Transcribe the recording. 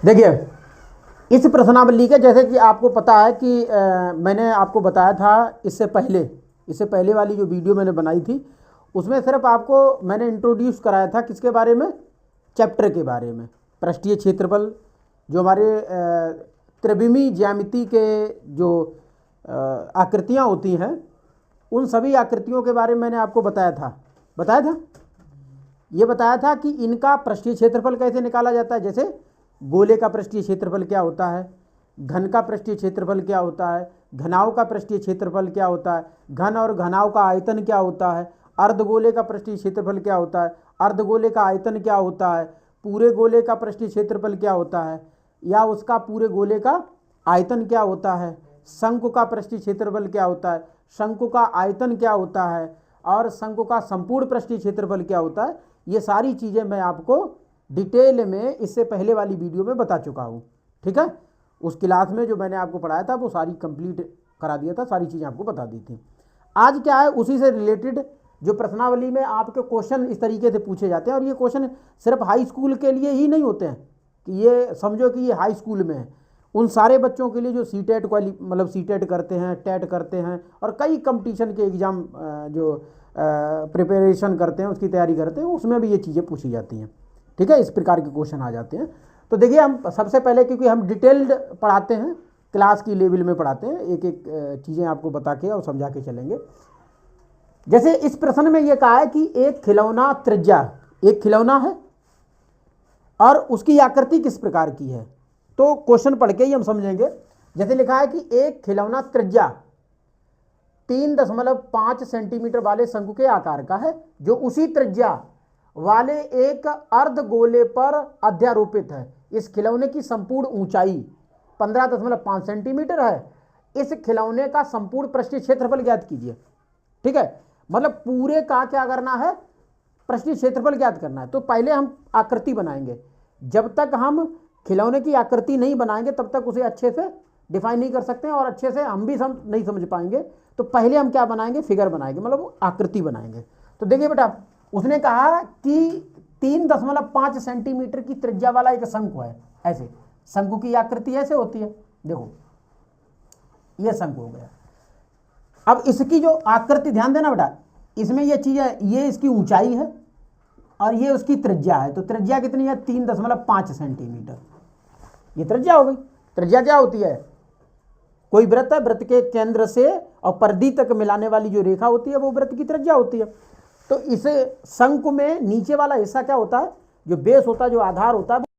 देखिए इस प्रश्नावली के, जैसे कि आपको पता है कि मैंने आपको बताया था इससे पहले वाली जो वीडियो मैंने बनाई थी उसमें सिर्फ आपको मैंने इंट्रोड्यूस कराया था किसके बारे में, चैप्टर के बारे में। पृष्ठीय क्षेत्रफल जो हमारे त्रिविमीय ज्यामिति के जो आकृतियाँ होती हैं उन सभी आकृतियों के बारे में मैंने आपको बताया था। ये बताया था कि इनका पृष्ठीय क्षेत्रफल कैसे निकाला जाता है। जैसे गोले का पृष्ठीय क्षेत्रफल क्या होता है, घन का पृष्ठीय क्षेत्रफल क्या होता है, घनाव का पृष्ठीय क्षेत्रफल क्या होता है, घन और घनाव का आयतन क्या होता है, अर्धगोले का पृष्ठीय क्षेत्रफल क्या होता है, अर्धगोले का आयतन क्या होता है, पूरे गोले का पृष्ठीय क्षेत्रफल क्या होता है या उसका पूरे गोले का आयतन क्या होता है, शंकु का पृष्ठीय क्षेत्रफल क्या होता है, शंकु का आयतन क्या होता है और शंकु का संपूर्ण पृष्ठीय क्षेत्रफल क्या होता है। ये सारी चीज़ें मैं आपको डिटेल में इससे पहले वाली वीडियो में बता चुका हूँ। ठीक है, उस क्लास में जो मैंने आपको पढ़ाया था वो सारी कंप्लीट करा दिया था, सारी चीज़ें आपको बता दी थी। आज क्या है, उसी से रिलेटेड जो प्रश्नावली में आपके क्वेश्चन इस तरीके से पूछे जाते हैं, और ये क्वेश्चन सिर्फ हाई स्कूल के लिए ही नहीं होते हैं कि ये समझो कि ये हाई स्कूल में है, उन सारे बच्चों के लिए जो सीटेट मतलब सीटेट करते हैं, टेट करते हैं और कई कंपटीशन के एग्ज़ाम जो प्रिपरेशन करते हैं, उसकी तैयारी करते हैं, उसमें भी ये चीज़ें पूछी जाती हैं। ठीक है, इस प्रकार के क्वेश्चन आ जाते हैं। तो देखिए हम सबसे पहले, क्योंकि हम डिटेल्ड पढ़ाते हैं, क्लास की लेवल में पढ़ाते हैं, एक एक चीज़ें आपको बता के और समझा के चलेंगे। जैसे इस प्रश्न में ये कहा है कि एक खिलौना त्रिज्या, एक खिलौना है और उसकी आकृति किस प्रकार की है। तो क्वेश्चन पढ़ के ही हम समझेंगे। जैसे लिखा है कि एक खिलौना त्रिज्या 3.5 सेंटीमीटर वाले शंकु के आकार का है जो उसी त्रिज्या वाले एक अर्धगोले पर अध्यारोपित है। इस खिलौने की संपूर्ण ऊंचाई 15.5 सेंटीमीटर है। इस खिलौने का संपूर्ण पृष्ठीय क्षेत्रफल ज्ञात कीजिए। ठीक है, मतलब पूरे का क्या करना है, पृष्ठीय क्षेत्रफल ज्ञात करना है। तो पहले हम आकृति बनाएंगे। जब तक हम खिलौने की आकृति नहीं बनाएंगे तब तक उसे अच्छे से डिफाइन नहीं कर सकते हैं और अच्छे से हम भी नहीं समझ पाएंगे। तो पहले हम क्या बनाएंगे, फिगर बनाएंगे, मतलब आकृति बनाएंगे। तो देखिए बेटा, उसने कहा कि 3.5 सेंटीमीटर की त्रिज्या वाला एक शंकु है। ऐसे शंकु की आकृति ऐसे होती है, देखो ये शंकु हो गया। अब इसकी जो आकृति ध्यान देना बेटा, इसमें ये चीज है, ये इसकी ऊंचाई है और ये उसकी त्रिज्या है। तो त्रिज्या कितनी है, 3.5 सेंटीमीटर। ये त्रिज्या हो गई। त्रिज्या क्या होती है, कोई वृत्त है, वृत्त के केंद्र से और परिधि तक मिलाने वाली जो रेखा होती है वो वृत्त की त्रिज्या होती है। तो इसे शंकु में नीचे वाला हिस्सा क्या होता है, जो बेस होता है, जो आधार होता है,